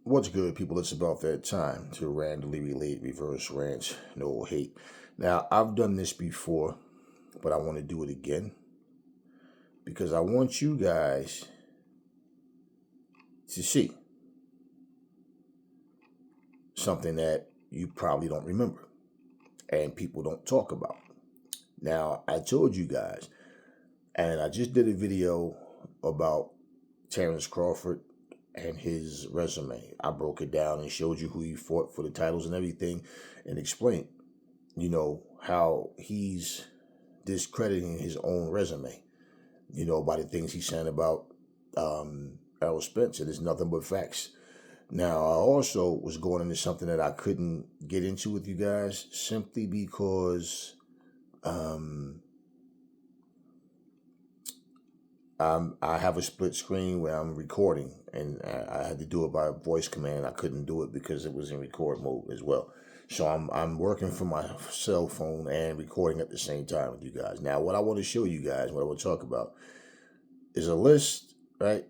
What's good, people? It's about that time to randomly relate, reverse rant, no hate. Now, I've done this before, but I want to do it again because I want you guys to see something that you probably don't remember and people don't talk about. Now, I told you guys, and I just did a video about Terrence Crawford and his resume. I broke it down and showed you who he fought for the titles and everything and explained, how he's discrediting his own resume, by the things he's saying about Errol Spence. It's nothing but facts. Now, I also was going into something that I couldn't get into with you guys simply because I have a split screen where I'm recording, and I had to do it by voice command. I couldn't do it because it was in record mode as well. So I'm working from my cell phone and recording at the same time with you guys. Now, what I want to show you guys, what I want to talk about, is a list, right,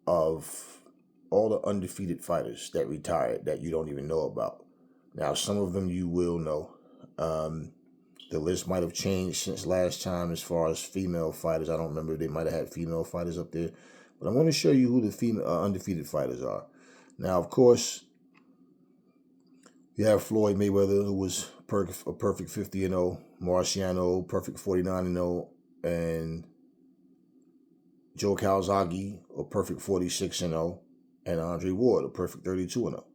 of all the undefeated fighters that retired that you don't even know about. Now, some of them you will know. The list might have changed since last time as far as female fighters. I don't remember. They might have had female fighters up there. But I want to show you who the female undefeated fighters are. Now, of course, you have Floyd Mayweather, who was a perfect 50-0. Marciano, perfect 49-0. And Joe Carlzhage, a perfect 46-0. And Andre Ward, a perfect 32-0.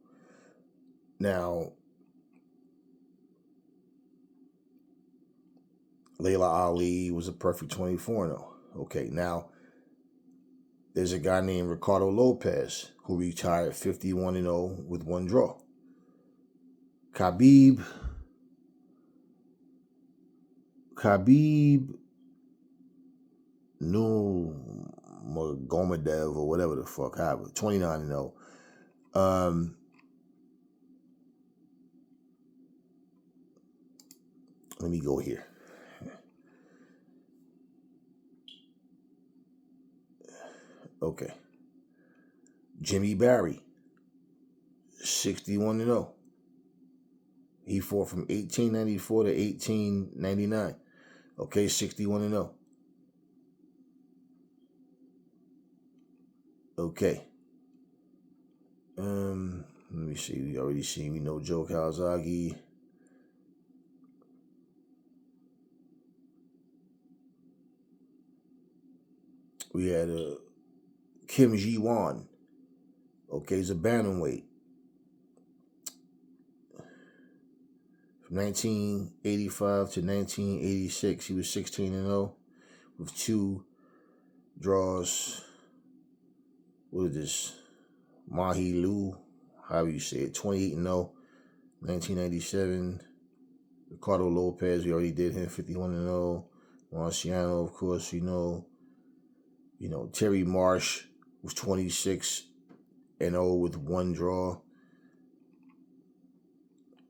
Now, Laila Ali was a perfect 24-0. Okay, now there's a guy named Ricardo Lopez who retired 51-0 with one draw. Khabib Nurmagomedov or whatever the fuck, 29-0. Let me go here. Okay. Jimmy Barry, 61-0. He fought from 1894 to 1899. Okay, 61-0. Okay. Let me see. We already seen. We know Joe Calzaghe. We had Kim Ji-won. Okay, he's a bantamweight. From 1985 to 1986, he was 16-0 with two draws. What is this? Mahi Lu, however you say it, 28-0. 1997, Ricardo Lopez, we already did him, 51-0. Marciano, of course, Terry Marsh was 26-0 with one draw.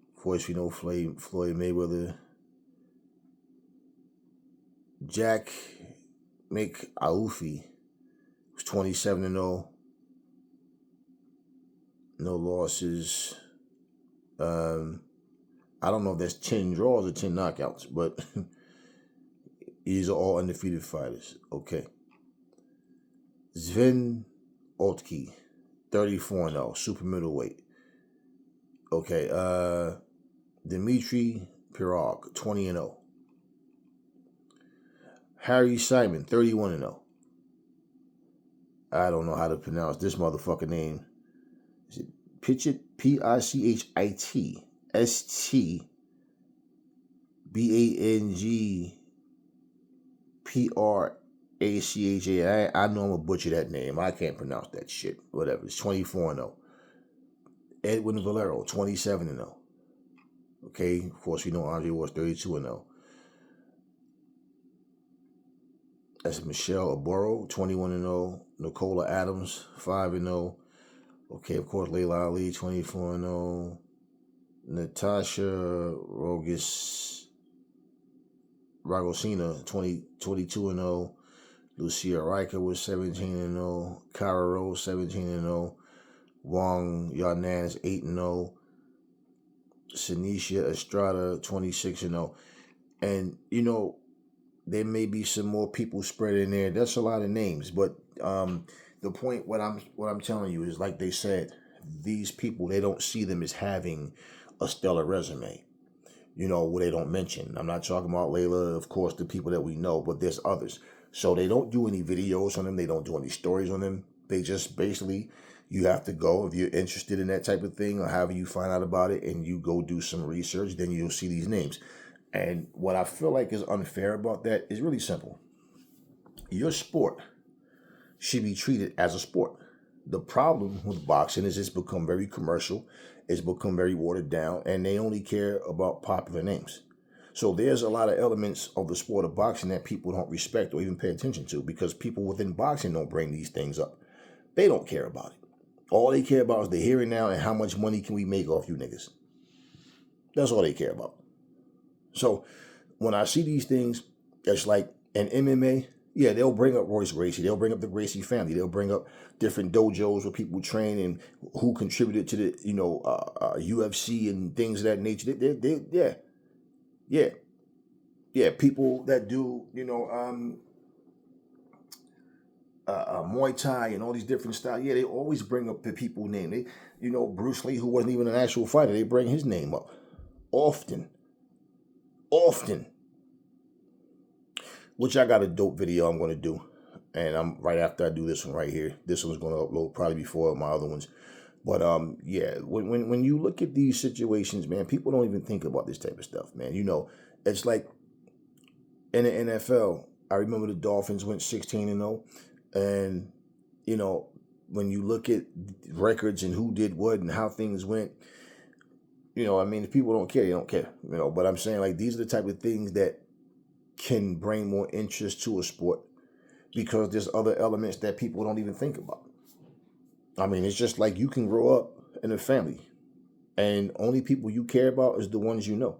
Of course, we know Floyd Mayweather. Jack McAuliffe was 27-0. No losses. I don't know if that's 10 draws or 10 knockouts, but these are all undefeated fighters. Okay. Sven Otke, 34-0, super middleweight. Okay, Dmitry Pirog, 20-0. Harry Simon, 31-0. I don't know how to pronounce this motherfucker name. Is it Pichit? Pichit Stbangpracha. I know I'm gonna butcher that name. I can't pronounce that shit. Whatever. It's 24-0. Edwin Valero, 27-0. Okay, of course we know Andre was 32-0. That's Michelle Aboro, 21-0. Nicola Adams, 5-0. Okay, of course, Laila Ali, 24-0. Natasha Ragosina, 22-0. Lucia Riker was 17-0. Cara Rose, 17-0. Wong Yarnan is 8-0. Sinisha Estrada 26-0. And there may be some more people spread in there. That's a lot of names, but the point what I'm telling you is, like they said, these people, they don't see them as having a stellar resume. Where they don't mention. I'm not talking about Laila, of course, the people that we know, but there's others. So they don't do any videos on them. They don't do any stories on them. They just basically, you have to go, if you're interested in that type of thing, or however you find out about it, and you go do some research, then you'll see these names. And what I feel like is unfair about that is really simple. Your sport should be treated as a sport. The problem with boxing is it's become very commercial, it's become very watered down, and they only care about popular names. So there's a lot of elements of the sport of boxing that people don't respect or even pay attention to, because people within boxing don't bring these things up. They don't care about it. All they care about is the here and now and how much money can we make off you niggas. That's all they care about. So when I see these things, it's like in MMA, yeah, they'll bring up Royce Gracie. They'll bring up the Gracie family. They'll bring up different dojos where people train and who contributed to the, UFC and things of that nature. Yeah. People that do, Muay Thai and all these different styles. Yeah, they always bring up the people name. They, Bruce Lee, who wasn't even an actual fighter, they bring his name up often. Which I got a dope video I'm going to do. And I'm right after I do this one right here. This one's going to upload probably before my other ones. But yeah, when you look at these situations, man, people don't even think about this type of stuff, man. It's like in the NFL, I remember the Dolphins went 16-0. And, when you look at records and who did what and how things went, if people don't care, they don't care. But I'm saying, like, these are the type of things that can bring more interest to a sport, because there's other elements that people don't even think about. It's just like you can grow up in a family and only people you care about is the ones you know.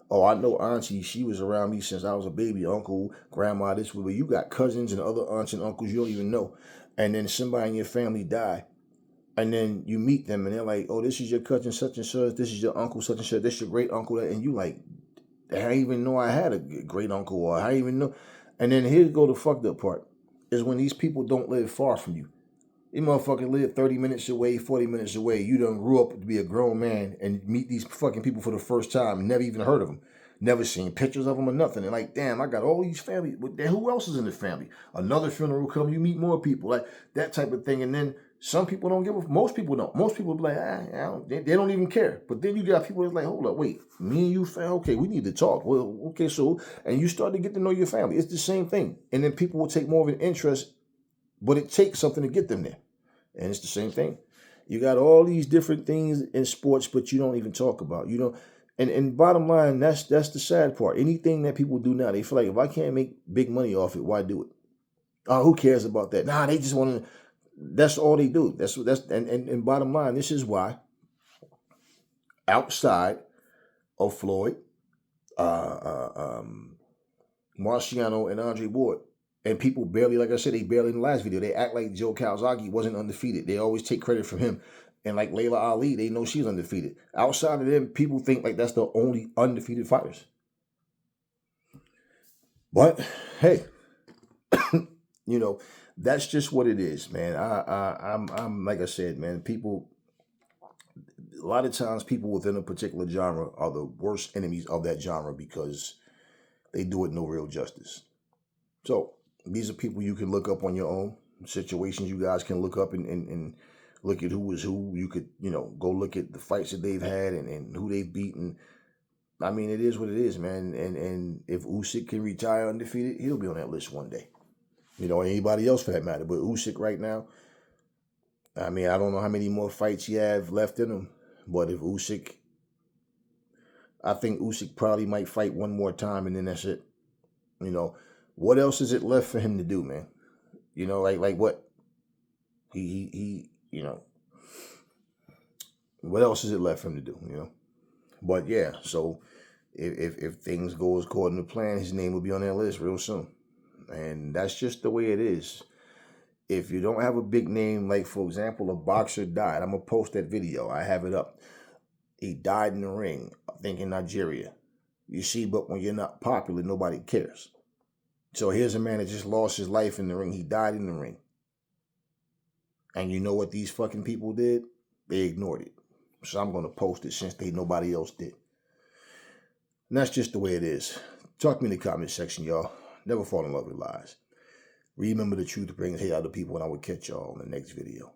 Oh, I know auntie, she was around me since I was a baby, uncle, grandma, this way. But you got cousins and other aunts and uncles you don't even know. And then somebody in your family die. And then you meet them and they're like, oh, this is your cousin such and such, this is your uncle such and such, this is your great uncle. And you like, I didn't even know I had a great uncle, or I didn't even know. And then here go the fucked up part, is when these people don't live far from you. These motherfuckers live 30 minutes away, 40 minutes away. You done grew up to be a grown man and meet these fucking people for the first time, never even heard of them, never seen pictures of them or nothing. And like, damn, I got all these family. Who else is in the family? Another funeral come, you meet more people, like that type of thing. And then some people don't give a. Most people don't. Most people be like, they don't even care. But then you got people that's like, hold up, wait, me and you, okay, we need to talk. Well, okay, so, and you start to get to know your family. It's the same thing. And then people will take more of an interest, but it takes something to get them there. And it's the same thing. You got all these different things in sports, but you don't even talk about. And bottom line, that's the sad part. Anything that people do now, they feel like, if I can't make big money off it, why do it? Oh, who cares about that? Nah, they just want to. That's all they do. And bottom line, this is why outside of Floyd, Marciano, and Andre Ward, and people barely, like I said, they barely in the last video, they act like Joe Carlzhage wasn't undefeated. They always take credit from him. And like Laila Ali, they know she's undefeated. Outside of them, people think like that's the only undefeated fighters. But hey, that's just what it is, man. I'm like I said, man. People, a lot of times, people within a particular genre are the worst enemies of that genre because they do it no real justice. So these are people you can look up on your own. Situations you guys can look up and look at who is who. You could, go look at the fights that they've had and who they've beaten. It is what it is, man. And if Usyk can retire undefeated, he'll be on that list one day. Anybody else for that matter. But Usyk right now, I don't know how many more fights he have left in him. But if Usyk, I think Usyk probably might fight one more time and then that's it. What else is it left for him to do, man? Like what? He what else is it left for him to do, But yeah, so if things go according to plan, his name will be on that list real soon. And that's just the way it is. If you don't have a big name, like for example, a boxer died. I'm going to post that video. I have it up. He died in the ring, I think in Nigeria. You see, but when you're not popular, nobody cares. So here's a man that just lost his life in the ring. He died in the ring. And you know what these fucking people did? They ignored it. So I'm going to post it since nobody else did. And that's just the way it is. Talk to me in the comment section, y'all. Never fall in love with lies. Remember, the truth brings hate out of people, and I will catch y'all in the next video.